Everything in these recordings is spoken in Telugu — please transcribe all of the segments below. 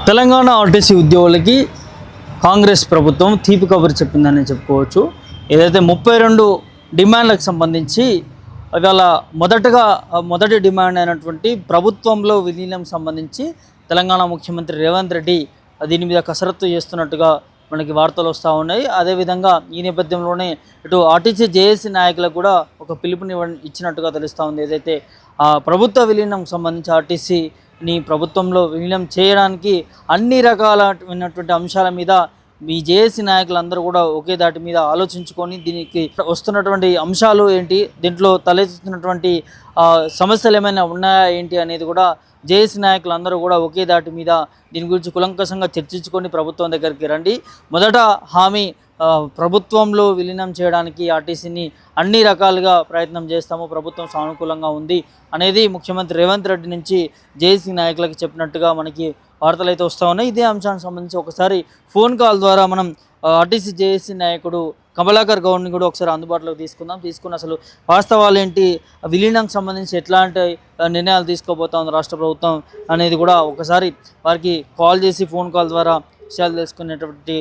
తెలంగాణ ఆర్టీసీ ఉద్యోగులకి కాంగ్రెస్ ప్రభుత్వం తీపి కబురు చెప్పిందని చెప్పుకోవచ్చు. ఏదైతే 32 డిమాండ్లకు సంబంధించి ఇవాళ మొదటి డిమాండ్ అయినటువంటి ప్రభుత్వంలో విలీనం సంబంధించి తెలంగాణ ముఖ్యమంత్రి రేవంత్ రెడ్డి దీని మీద కసరత్తు చేస్తున్నట్టుగా మనకి వార్తలు వస్తూ ఉన్నాయి. అదేవిధంగా ఈ నేపథ్యంలోనే ఇటు ఆర్టీసీ జేఏసీ నాయకులకు కూడా ఒక పిలుపుని ఇచ్చినట్టుగా తెలుస్తూ ఉంది. ఏదైతే ప్రభుత్వ విలీనం సంబంధించి ఆర్టీసీని ప్రభుత్వంలో విలీనం చేయడానికి అన్ని రకాలైనటువంటి అంశాల మీద మీ జేఏసీ నాయకులందరూ కూడా ఒకే దాటి మీద ఆలోచించుకొని దీనికి వస్తున్నటువంటి అంశాలు ఏంటి, దీంట్లో తలెత్తుతున్నటువంటి సమస్యలు ఏమైనా ఉన్నాయా ఏంటి అనేది కూడా జేఏసీ నాయకులందరూ కూడా ఒకే దాటి మీద దీని గురించి కులంకషంగా చర్చించుకొని ప్రభుత్వం దగ్గరికి రండి. మొదట హామీ ప్రభుత్వంలో విలీనం చేయడానికి ఆర్టీసీని అన్ని రకాలుగా ప్రయత్నం చేస్తాము, ప్రభుత్వం సానుకూలంగా ఉంది అనేది ముఖ్యమంత్రి రేవంత్ రెడ్డి నుంచి జేఏసీ నాయకులకు చెప్పినట్టుగా మనకి వార్తలు అయితే వస్తూ ఉన్నాయి. ఇదే అంశానికి సంబంధించి ఒకసారి ఫోన్ కాల్ ద్వారా మనం ఆర్టీసీ జేఏసీ నాయకుడు కమలాకర్ గౌడ్ని కూడా ఒకసారి అందుబాటులోకి తీసుకుని అసలు వాస్తవాలు ఏంటి, విలీనంకి సంబంధించి ఎట్లాంటి నిర్ణయాలు తీసుకోబోతా ఉంది రాష్ట్ర ప్రభుత్వం అనేది కూడా ఒకసారి వారికి కాల్ చేసి ఫోన్ కాల్ ద్వారా విషయాలు తెలుసుకునేటువంటి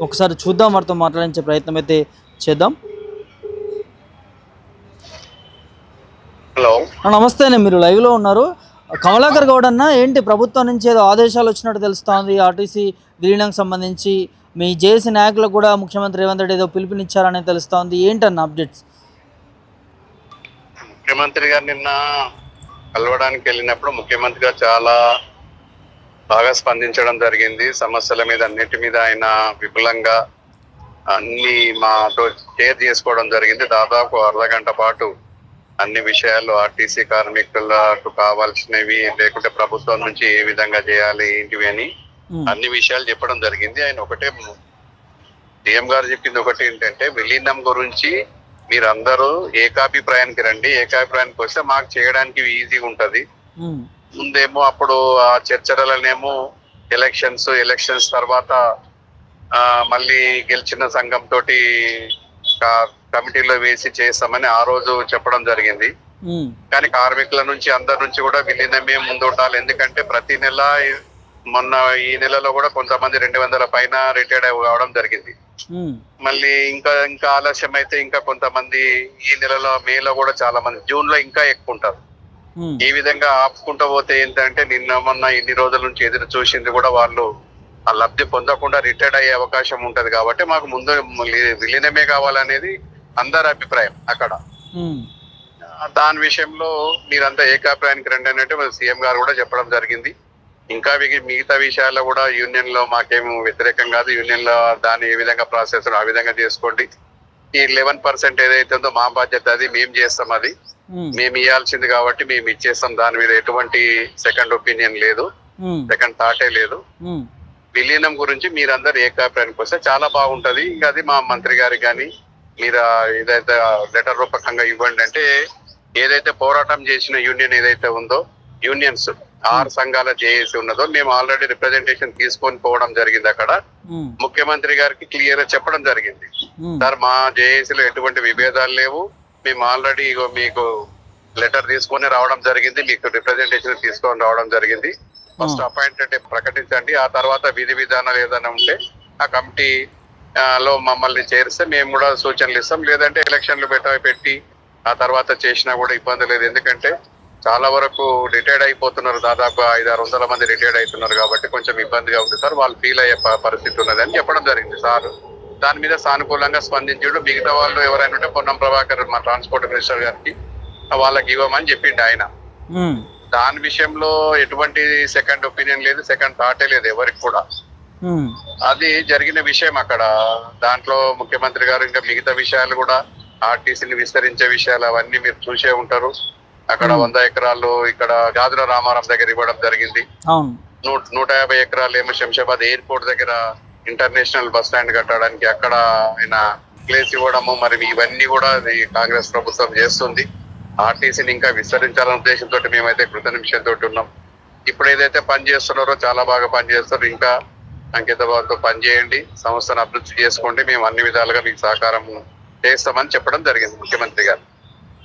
ఒకసారి చూద్దాం, వారితో మాట్లాడించే ప్రయత్నం అయితే చేద్దాం. హలో, నమస్తే అండి, మీరు లైవ్లో ఉన్నారు. కమలాకర్ గౌడ్ అన్న, ఏంటి ప్రభుత్వం నుంచి ఏదో ఆదేశాలు వచ్చినట్టు తెలుస్తోంది ఆర్టీసీ విలీనంకి సంబంధించి, మీ జేఏసీ నాయకులకు కూడా ముఖ్యమంత్రి రేవంత్ రెడ్డి ఏదో పిలుపునిచ్చారని తెలుస్తోంది, ఏంటన్న అప్డేట్స్? ముఖ్యమంత్రి గారు నిన్న కలవడానికి వెళ్ళినప్పుడు ముఖ్యమంత్రి గారు చాలా బాగా స్పందించడం జరిగింది. సమస్యల మీద అన్నిటి మీద ఆయన విపులంగా అన్ని మాతో షేర్ చేసుకోవడం జరిగింది. దాదాపు అర్ధగంట పాటు అన్ని విషయాలు, ఆర్టీసీ కార్మికులకు కావాల్సినవి, లేకుంటే ప్రభుత్వం నుంచి ఏ విధంగా చేయాలి ఏంటివి అని అన్ని విషయాలు చెప్పడం జరిగింది. ఆయన ఒకటే సీఎం గారు చెప్పింది ఒకటి ఏంటంటే, విలీనం గురించి మీరందరూ ఏకాభిప్రాయానికి రండి, ఏకాభిప్రాయానికి వస్తే మాకు చేయడానికి ఈజీగా ఉంటది. ముందేమో అప్పుడు ఆ చర్చలనేమో ఎలక్షన్స్ తర్వాత మళ్ళీ గెలిచిన సంఘం తోటి కమిటీలో వేసి చేస్తామని ఆ రోజు చెప్పడం జరిగింది. కానీ కార్మికుల నుంచి అందరి నుంచి కూడా విలీనమే ముందు ఉండాలి. ఎందుకంటే ప్రతి నెల, మొన్న ఈ నెలలో కూడా కొంతమంది 200 పైన రిటైర్డ్ అవ్వడం జరిగింది. మళ్ళీ ఇంకా ఆలస్యం అయితే ఇంకా కొంతమంది ఈ నెలలో, మేలో కూడా చాలా మంది, జూన్ లో ఇంకా ఎక్కువ ఉంటారు. ఈ విధంగా ఆపుకుంటూ పోతే ఏంటంటే మొన్న ఇన్ని రోజుల నుంచి ఎదురు చూసింది కూడా వాళ్ళు ఆ లబ్ధి పొందకుండా రిటైర్డ్ అయ్యే అవకాశం ఉంటది. కాబట్టి మాకు ముందు విలీనమే కావాలనేది అందరి అభిప్రాయం అక్కడ. దాని విషయంలో మీరంతా ఏకాభిప్రాయానికి రండి అన్నట్టు సీఎం గారు కూడా చెప్పడం జరిగింది. ఇంకా మిగతా విషయాల్లో కూడా యూనియన్ లో మాకేం వ్యతిరేకం కాదు, యూనియన్ లో దాన్ని ఏ విధంగా ప్రాసెస్ ఆ విధంగా చేసుకోండి. ఈ 11% ఏదైతే ఉందో మా బాధ్యత, అది మేము చేస్తాం, అది మేము ఇవ్వాల్సింది కాబట్టి మేము ఇచ్చేస్తాం. దాని మీద ఎటువంటి సెకండ్ ఒపీనియన్ లేదు, సెకండ్ థాటే లేదు. విలీనం గురించి మీరందరూ ఏకాభిప్రాయానికి వస్తే చాలా బాగుంటది. ఇంకా అది మా మంత్రి గారికి కానీ మీరు ఏదైతే లెటర్ రూపకంగా ఇవ్వండి అంటే, ఏదైతే పోరాటం చేసిన యూనియన్ ఏదైతే ఉందో, యూనియన్స్ 6 సంఘాల జేఏసీ ఉన్నదో, మేము ఆల్రెడీ రిప్రజెంటేషన్ తీసుకొని పోవడం జరిగింది. అక్కడ ముఖ్యమంత్రి గారికి క్లియర్ గా చెప్పడం జరిగింది, సార్ మా జేఏసీలో ఎటువంటి విభేదాలు లేవు, మేము ఆల్రెడీ మీకు లెటర్ తీసుకొని రావడం జరిగింది, మీకు రిప్రజెంటేషన్ తీసుకొని రావడం జరిగింది. ఫస్ట్ అపాయింటెడ్ ప్రకటించండి, ఆ తర్వాత విధి విధానాలు ఏదైనా ఉంటే ఆ కమిటీ లో మమ్మల్ని చేరిస్తే మేము కూడా సూచనలు ఇస్తాం. లేదంటే ఎలక్షన్లు పెట్టి ఆ తర్వాత చేసినా కూడా ఇబ్బంది లేదు. ఎందుకంటే చాలా వరకు రిటైర్డ్ అయిపోతున్నారు, దాదాపు 500-600 మంది రిటైర్డ్ అవుతున్నారు. కాబట్టి కొంచెం ఇబ్బందిగా ఉంది సార్, వాళ్ళు ఫీల్ అయ్యే పరిస్థితి ఉన్నది అని చెప్పడం జరిగింది సార్. దాని మీద సానుకూలంగా స్పందించాడు. మిగతా వాళ్ళు ఎవరైనా ఉంటే పొన్నం ప్రభాకర్ మా ట్రాన్స్పోర్ట్ మినిస్టర్ గారికి వాళ్ళకి ఇవ్వమని చెప్పిండు ఆయన. దాని విషయంలో ఎటువంటి సెకండ్ ఒపీనియన్ లేదు, సెకండ్ థాటే లేదు ఎవరికి కూడా. అది జరిగిన విషయం అక్కడ. దాంట్లో ముఖ్యమంత్రి గారు ఇంకా మిగతా విషయాలు కూడా, ఆర్టీసీని విస్తరించే విషయాలు అవన్నీ మీరు చూసే ఉంటారు. అక్కడ 100 ఎకరాలు ఇక్కడ గాజుల రామారాం దగ్గర ఇవ్వడం జరిగింది. 150 ఎకరాలు ఏమో శంషాబాద్ ఎయిర్పోర్ట్ దగ్గర ఇంటర్నేషనల్ బస్ స్టాండ్ కట్టడానికి అక్కడ ఆయన ప్లేస్ ఇవ్వడము. మరి ఇవన్నీ కూడా కాంగ్రెస్ ప్రభుత్వం చేస్తుంది. ఆర్టీసీని ఇంకా విస్తరించాలనే ఉద్దేశంతో మేమైతే కృతనిశ్చయంతో ఉన్నాం. ఇప్పుడు ఏదైతే పని చేస్తున్నారో చాలా బాగా పనిచేస్తారు. ఇంకా అంకిత భావంతో పనిచేయండి, సంస్థను అభివృద్ధి చేసుకోండి, మేము అన్ని విధాలుగా మీకు సహకారం చేస్తామని చెప్పడం జరిగింది ముఖ్యమంత్రి గారు.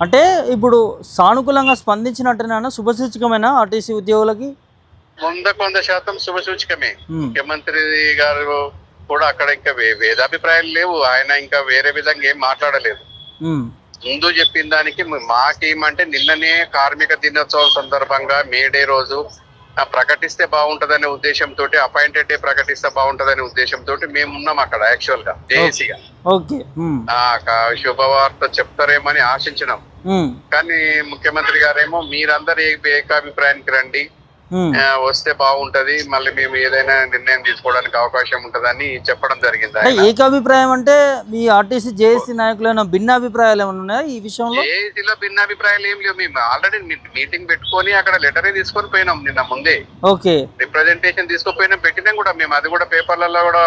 అంటే ఇప్పుడు సానుకూలంగా స్పందించినట్టున శుభసూచకమైన ఆర్టీసీ ఉద్యోగులకి 100% శుభసూచకమే. ముఖ్యమంత్రి గారు కూడా అక్కడ ఇంకా వేదాభిప్రాయాలు లేవు. ఆయన ఇంకా వేరే విధంగా ఏం మాట్లాడలేదు. ముందు చెప్పిన దానికి మాకేమంటే నిన్ననే కార్మిక దినోత్సవం సందర్భంగా మేడే రోజు ప్రకటిస్తే బాగుంటదనే ఉద్దేశంతో, అపాయింటెడ్ డే ప్రకటిస్తే బాగుంటదనే ఉద్దేశంతో మేము ఉన్నాం అక్కడ యాక్చువల్ గా జేఏసీగా. శుభవార్త చెప్తారేమని ఆశించినాం. కానీ ముఖ్యమంత్రి గారేమో మీరందరూ ఏకాభిప్రాయానికి రండి, వస్తే బాగుంటది, మళ్ళీ మేము ఏదైనా నిర్ణయం తీసుకోవడానికి అవకాశం ఉంటదని చెప్పడం జరిగింది. ఏకాభిప్రాయం అంటే మీ ఆర్టీసీ జేఏసీ నాయకులైన భిన్నాభిప్రాయాలు ఏమైనా ఉన్నాయా ఈ విషయంలో? జేఏసీలో భిన్నాభిప్రాయాలు ఏం లేవు. మేము ఆల్రెడీ మీటింగ్ పెట్టుకొని అక్కడ లెటరే తీసుకొని పోయినాం నిన్న ముందే. ఓకే, రిప్రజెంటేషన్ తీసుకుపోయినాం, పెట్టినాం కూడా మేము. అది కూడా పేపర్లలో కూడా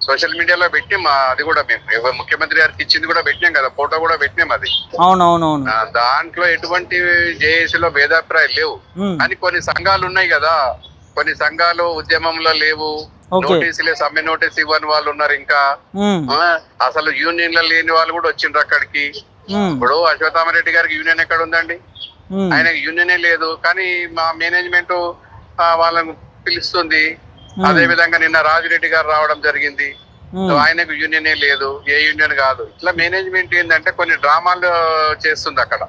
సోషల్ మీడియాలో పెట్టినాం. అది కూడా మేము ముఖ్యమంత్రి గారికి ఇచ్చింది కూడా పెట్టినాం కదా, ఫోటో కూడా పెట్టినాం. అది అవునవునవును. దాంట్లో ఎటువంటి జేఏసీలో భేదాభిప్రాయాలు లేవు. అని కొన్ని సంఘాలు ఉన్నాయి కదా, కొన్ని సంఘాలు ఉద్యమంలో లేవు, నోటీసులే సమ్మె నోటీస్ ఇవ్వని వాళ్ళు ఉన్నారు. ఇంకా అసలు యూనియన్లో లేని వాళ్ళు కూడా వచ్చిండ్రు అక్కడికి. ఇప్పుడు అశ్వత్థామరెడ్డి గారికి యూనియన్ ఎక్కడ ఉందండి? ఆయనకి యూనియనే లేదు. కానీ మా మేనేజ్మెంట్ వాళ్ళని పిలుస్తుంది. అదే విధంగా నిన్న రాజిరెడ్డి గారు రావడం జరిగింది, ఆయనకు యూనియనే లేదు, ఏ యూనియన్ కాదు. ఇట్లా మేనేజ్మెంట్ ఏంటంటే కొన్ని డ్రామాలు చేస్తుంది అక్కడ.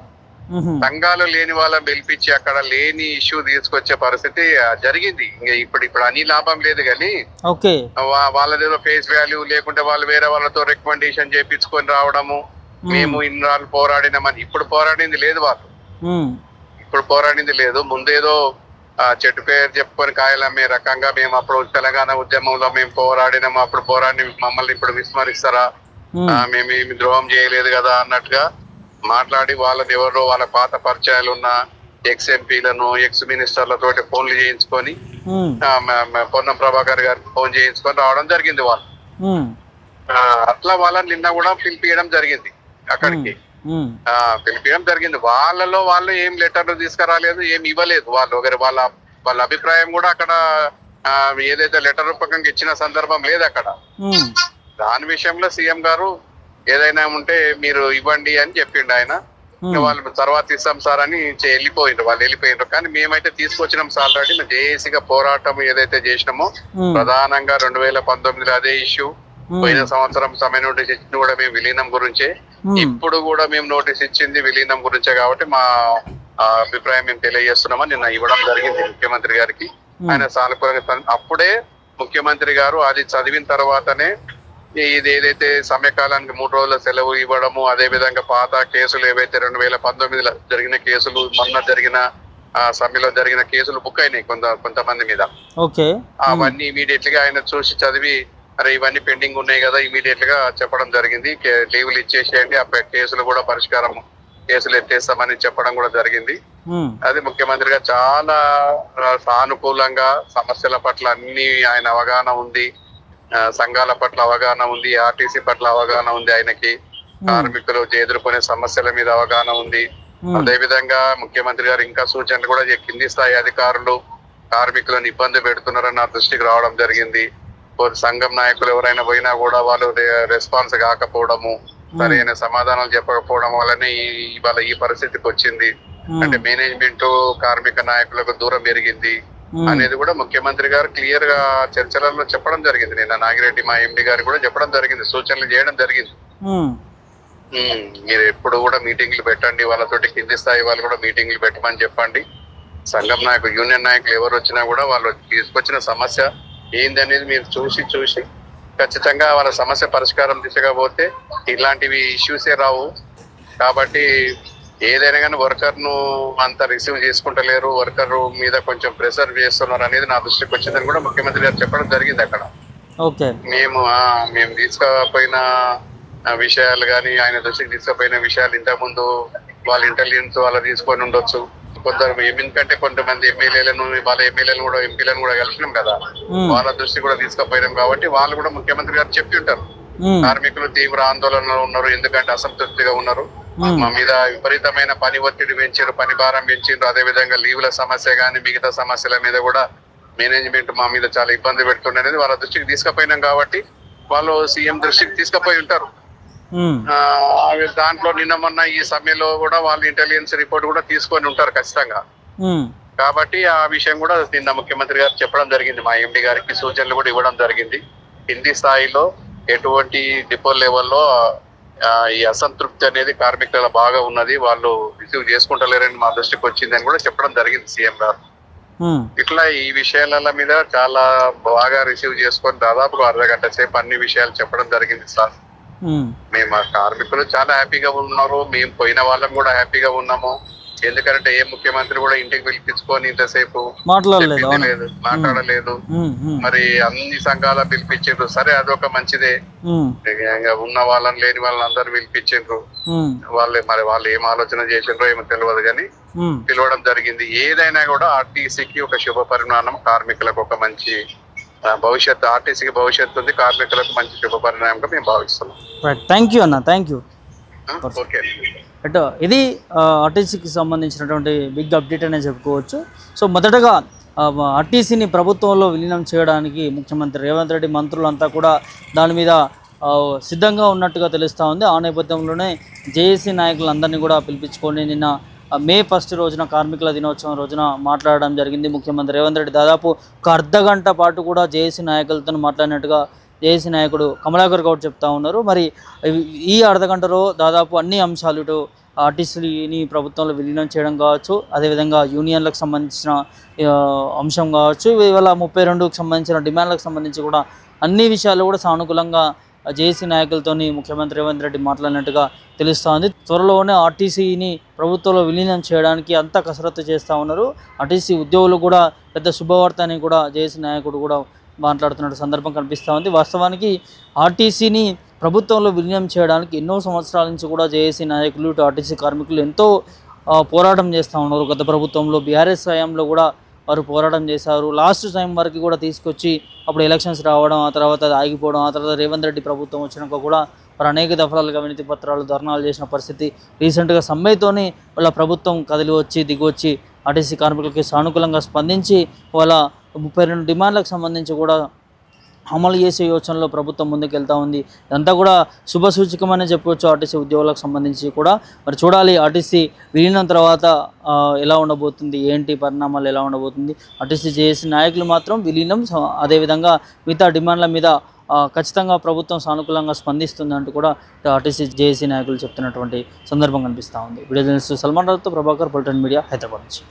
సంఘాలు లేని వాళ్ళని పిలిపించి అక్కడ లేని ఇష్యూ తీసుకొచ్చే పరిస్థితి జరిగింది. ఇంకా ఇప్పుడు అని లాభం లేదు. కానీ వాళ్ళదేదో ఫేస్ వాల్యూ లేకుంటే వాళ్ళు వేరే వాళ్ళతో రికమెండేషన్ చేయించుకొని రావడము, మేము ఇన్నాళ్ళు పోరాడినామని. ఇప్పుడు పోరాడింది లేదు వాళ్ళు, ఇప్పుడు పోరాడింది లేదు. ముందేదో చెట్టు పేరు చెప్పుకొని కాయలు అమ్మే రకంగా మేము అప్పుడు తెలంగాణ ఉద్యమంలో మేము పోరాడినాము, అప్పుడు పోరాడి మమ్మల్ని ఇప్పుడు విస్మరిస్తారా, మేము ద్రోహం చేయలేదు కదా అన్నట్టుగా మాట్లాడి వాళ్ళని ఎవరో వాళ్ళ పాత పరిచయాలు ఉన్న ఎక్స్ ఎంపీలను, ఎక్స్ మినిస్టర్లతోటి ఫోన్లు చేయించుకొని పొన్నం ప్రభాకర్ గారికి ఫోన్ చేయించుకొని రావడం జరిగింది వాళ్ళు. అట్లా వాళ్ళని నిన్న కూడా పిలిపియడం జరిగింది అక్కడికి, పిలిపియడం జరిగింది. వాళ్ళలో వాళ్ళు ఏం లెటర్లు తీసుకురాలేదు, ఏం ఇవ్వలేదు. వాళ్ళు ఒకరి వాళ్ళ అభిప్రాయం కూడా అక్కడ ఏదైతే లెటర్ రూపకంగా ఇచ్చిన సందర్భం లేదు అక్కడ. దాని విషయంలో సీఎం గారు ఏదైనా ఉంటే మీరు ఇవ్వండి అని చెప్పిండు ఆయన. వాళ్ళు తర్వాత ఇస్తాం సార్ అని వెళ్ళిపోయిండ్రు, వాళ్ళు వెళ్ళిపోయిండ్రు. కానీ మేమైతే తీసుకొచ్చినాం సార్ ఆల్రెడీ. మేము జేఏసీగా పోరాటం ఏదైతే చేసినామో ప్రధానంగా 2019లో అదే ఇష్యూ, పోయిన సంవత్సరం సమ్మె నోటీస్ ఇచ్చింది కూడా మేము విలీనం గురించే, ఇప్పుడు కూడా మేము నోటీస్ ఇచ్చింది విలీనం గురించే. కాబట్టి మా అభిప్రాయం మేము తెలియజేస్తున్నామని నిన్న ఇవ్వడం జరిగింది ముఖ్యమంత్రి గారికి. ఆయన సానుకూలంగా అప్పుడే ముఖ్యమంత్రి గారు అది చదివిన తర్వాతనే ఇది ఏదైతే సమ్మెకాలానికి 3 రోజుల సెలవు ఇవ్వడము, అదే విధంగా పాత కేసులు ఏవైతే 2019లో జరిగిన కేసులు, మొన్న జరిగిన సమ్మెలో జరిగిన కేసులు బుక్ అయినాయి కొంతమంది మీద. అవన్నీ ఇమీడియట్ గా ఆయన చూసి చదివి అరే ఇవన్నీ పెండింగ్ ఉన్నాయి కదా, ఇమీడియట్ గా చెప్పడం జరిగింది. లీవులు ఇచ్చేసేయండి, ఆ కేసులు కూడా పరిష్కారం, కేసులు ఎత్తేస్తామని చెప్పడం కూడా జరిగింది. అది ముఖ్యమంత్రిగా చాలా సానుకూలంగా సమస్యల పట్ల అన్ని ఆయన అవగాహన ఉంది, సంఘాల పట్ల అవగాహన ఉంది, ఆర్టీసీ పట్ల అవగాహన ఉంది ఆయనకి, కార్మికులు ఎదుర్కొనే సమస్యల మీద అవగాహన ఉంది. అదే విధంగా ముఖ్యమంత్రి గారు ఇంకా సూచనలు కూడా కింది స్థాయి అధికారులు కార్మికులను ఇబ్బంది పెడుతున్నారని నా దృష్టికి రావడం జరిగింది. సంఘం నాయకులు ఎవరైనా పోయినా కూడా వాళ్ళు రెస్పాన్స్ కాకపోవడము, సరైన సమాధానాలు చెప్పకపోవడం వల్లనే ఇవాళ ఈ పరిస్థితికి వచ్చింది. అంటే మేనేజ్మెంట్ కార్మిక నాయకులకు దూరం పెరిగింది అనేది కూడా ముఖ్యమంత్రి గారు క్లియర్ గా చర్చలలో చెప్పడం జరిగింది. నిన్న నాగిరెడ్డి మా ఎండి గారు కూడా చెప్పడం జరిగింది, సూచనలు చేయడం జరిగింది. మీరు ఎప్పుడు కూడా మీటింగ్లు పెట్టండి, వాళ్ళతోటి కింది స్థాయి వాళ్ళు కూడా మీటింగ్లు పెట్టమని చెప్పండి. సంఘం నాయకులు, యూనియన్ నాయకులు ఎవరు వచ్చినా కూడా వాళ్ళు తీసుకొచ్చిన సమస్య ఏందనేది మీరు చూసి ఖచ్చితంగా వాళ్ళ సమస్య పరిష్కారం దిశగా పోతే ఇలాంటివి ఇష్యూసే రావు. కాబట్టి ఏదైనా కానీ వర్కర్ ను అంత రిసీవ్ చేసుకుంటలేరు, వర్కర్ మీద కొంచెం ప్రెషర్ చేస్తున్నారు అనేది నా దృష్టికి వచ్చిందని కూడా ముఖ్యమంత్రి గారు చెప్పడం జరిగింది అక్కడ. మేము తీసుకుపోయిన విషయాలు కానీ ఆయన దృష్టికి తీసుకుపోయిన విషయాలు ఇంతకుముందు వాళ్ళ ఇంటెలిజెన్స్ వాళ్ళు తీసుకొని ఉండొచ్చు. కొందరు ఎందుకంటే కొంతమంది ఎమ్మెల్యేలను వాళ్ళ ఎమ్మెల్యేలను కూడా ఎంపీలను కూడా కలిసినాం కదా, వాళ్ళ దృష్టి కూడా తీసుకుపోయినాం. కాబట్టి వాళ్ళు కూడా ముఖ్యమంత్రి గారు చెప్పి ఉంటారు, కార్మికులు తీవ్ర ఆందోళనలో ఉన్నారు, ఎందుకంటే అసంతృప్తిగా ఉన్నారు, మా మీద విపరీతమైన పని ఒత్తిడి పెంచారు, పని భారం పెంచారు. అదే విధంగా లీవుల సమస్య గానీ మిగతా సమస్యల మీద కూడా మేనేజ్మెంట్ మా మీద చాలా ఇబ్బంది పెడుతుంది అనేది వాళ్ళ దృష్టికి తీసుకుపోయినాం. కాబట్టి వాళ్ళు సీఎం దృష్టికి తీసుకుపోయి ఉంటారు. దాంట్లో నిన్న మొన్న ఈ సమ్మెలో కూడా వాళ్ళు ఇంటెలిజెన్స్ రిపోర్ట్ కూడా తీసుకొని ఉంటారు ఖచ్చితంగా. కాబట్టి ఆ విషయం కూడా నిన్న ముఖ్యమంత్రి గారు చెప్పడం జరిగింది, మా ఎండి గారికి సూచనలు కూడా ఇవ్వడం జరిగింది. కింది స్థాయిలో ఎటువంటి డిపో లెవెల్లో ఈ అసంతృప్తి అనేది కార్మికుల బాగా ఉన్నది, వాళ్ళు రిసీవ్ చేసుకుంటలేరని మా దృష్టికి వచ్చిందని కూడా చెప్పడం జరిగింది సీఎం గారు. ఇట్లా ఈ విషయాల మీద చాలా బాగా రిసీవ్ చేసుకొని దాదాపు అర్ధగంట సేపు అన్ని విషయాలు చెప్పడం జరిగింది సార్. మేము ఆ కార్మికులు చాలా హ్యాపీగా ఉన్నారు, మేము పోయిన వాళ్ళం కూడా హ్యాపీగా ఉన్నాము. ఎందుకంటే ఏ ముఖ్యమంత్రి కూడా ఇంటికి పిలిపించుకొని ఇంతసేపు మాట్లాడలేదు. మరి అన్ని సంఘాల పిలిపించిండ్రు, సరే అదొక మంచిదే. ఉన్న వాళ్ళని లేని వాళ్ళని అందరు పిలిపించిండ్రు. వాళ్ళు ఏం ఆలోచన చేసిండ్రో ఏమో తెలియదు కానీ పిలవడం జరిగింది. ఏదైనా కూడా ఆర్టీసీకి ఒక శుభ పరిణామం, కార్మికులకు ఒక మంచి భవిష్యత్తు, ఆర్టీసీకి భవిష్యత్తు ఉంది, కార్మికులకు మంచి శుభ పరిణామంగా మేము భావిస్తున్నాం. థ్యాంక్ యూ అన్న, థ్యాంక్ యూ. ఓకే, ఇది ఆర్టీసీకి సంబంధించినటువంటి బిగ్ అప్డేట్ అనే చెప్పుకోవచ్చు. సో మొదటగా ఆర్టీసీని ప్రభుత్వంలో విలీనం చేయడానికి ముఖ్యమంత్రి రేవంత్ రెడ్డి మంత్రులంతా కూడా దాని మీద సిద్ధంగా ఉన్నట్టుగా తెలుస్తూ ఉంది. ఆ నేపథ్యంలోనే జేఏసీ నాయకులందరినీ కూడా పిలిపించుకొని నిన్న మే 1 రోజున కార్మికుల దినోత్సవం రోజున మాట్లాడడం జరిగింది. ముఖ్యమంత్రి రేవంత్ రెడ్డి దాదాపు ఒక అర్ధగంట పాటు కూడా జేఏసీ నాయకులతో మాట్లాడినట్టుగా జేఏసీ నాయకుడు కమలాకర్ గౌడ్ చెప్తా ఉన్నారు. మరి ఈ అర్ధగంటలో దాదాపు అన్ని అంశాలు, ఇటు ఆర్టీసీని ప్రభుత్వంలో విలీనం చేయడం కావచ్చు, అదేవిధంగా యూనియన్లకు సంబంధించిన అంశం కావచ్చు, ఇవాళ 32కు సంబంధించిన డిమాండ్లకు సంబంధించి కూడా అన్ని విషయాలు కూడా సానుకూలంగా జేఏసీ నాయకులతోని ముఖ్యమంత్రి రేవంత్ రెడ్డి మాట్లాడినట్టుగా తెలుస్తోంది. త్వరలోనే ఆర్టీసీని ప్రభుత్వంలో విలీనం చేయడానికి అంతా కసరత్తు చేస్తూ ఉన్నారు. ఆర్టీసీ ఉద్యోగులు కూడా పెద్ద శుభవార్త అని కూడా జేఏసీ నాయకుడు కూడా మాట్లాడుతున్న సందర్భం కనిపిస్తూ ఉంది. వాస్తవానికి ఆర్టీసీని ప్రభుత్వంలో విలీనం చేయడానికి ఎన్నో సంవత్సరాల నుంచి కూడా జేఏసీ నాయకులు, ఇటు ఆర్టీసీ కార్మికులు ఎంతో పోరాటం చేస్తూ ఉన్నారు. గత ప్రభుత్వంలో బీఆర్ఎస్ హయాంలో కూడా వారు పోరాటం చేశారు. లాస్ట్ టైం వరకు కూడా తీసుకొచ్చి అప్పుడు ఎలక్షన్స్ రావడం, ఆ తర్వాత అది ఆగిపోవడం, ఆ తర్వాత రేవంత్ రెడ్డి ప్రభుత్వం వచ్చినాక కూడా వారు అనేక దఫరాలుగా వినతి పత్రాలు, ధర్నాలు చేసిన పరిస్థితి. రీసెంట్గా సమ్మెతోనే వాళ్ళ ప్రభుత్వం కదిలి వచ్చి దిగొచ్చి ఆర్టీసీ కార్మికులకి సానుకూలంగా స్పందించి వాళ్ళ 32 డిమాండ్లకు సంబంధించి కూడా అమలు చేసే యోచనలో ప్రభుత్వం ముందుకెళ్తా ఉంది. ఇదంతా కూడా శుభసూచకమనే చెప్పవచ్చు ఆర్టీసీ ఉద్యోగులకు సంబంధించి కూడా. మరి చూడాలి ఆర్టీసీ విలీనం తర్వాత ఎలా ఉండబోతుంది, ఏంటి పరిణామాలు ఎలా ఉండబోతుంది. ఆర్టీసీ జేఏసీ నాయకులు మాత్రం విలీనం, అదేవిధంగా మిగతా డిమాండ్ల మీద ఖచ్చితంగా ప్రభుత్వం సానుకూలంగా స్పందిస్తుందంటూ కూడా ఆర్టీసీ జేఏసీ నాయకులు చెప్తున్నటువంటి సందర్భం కనిపిస్తూ ఉంది. వీడియో జర్నలిస్ట్ సల్మాన్ రావుతో ప్రభాకర్, పొలిటికల్ మీడియా, హైదరాబాద్ నుంచి.